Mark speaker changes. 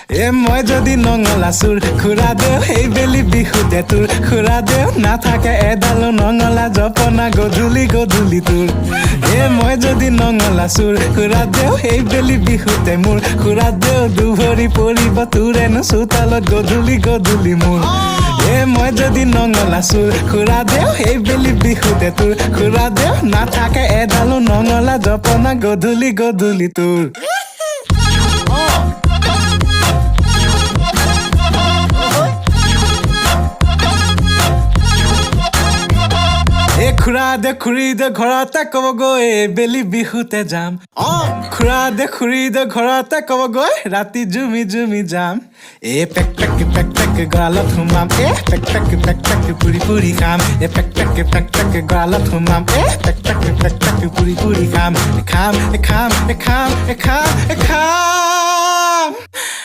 Speaker 1: মই যদি নঙলা চুৰ খুৰা দেও এই বেলি বিহুতে তোৰ খুৰা দেও নাথাকে এডালো নঙলা জপনা গধূলি গধূলি তোৰ মই যদি নঙলা চুৰ খুৰা দেও এই বেলি বিহুতে মোৰ খুৰা দেও দুভৰি পৰিব তোৰেনো চোতালত গধূলি গধূলি মোৰ মই যদি নঙলা চুৰ খুৰা দেও এই বেলি বিহুতে তোৰ খুৰা দেও নাথাকে এডালো নঙলা জপনা গধূলি গধূলি তোৰ খুৰা দে খুৰী দে ঘৰতে ক'বগৈ বেলি বিহুতে যাম খুৰা দে খুৰী দে ঘৰতে ক'বগৈ ৰাতি জুমি জুমি যাম পেক পেক গৰালত সোমাম পেক পেক পুৰি পুৰি খাম পেক পেক গৰালত সোমাম পেক পেক পুৰি পুৰি খাম খাম খাম খাম খাম খাম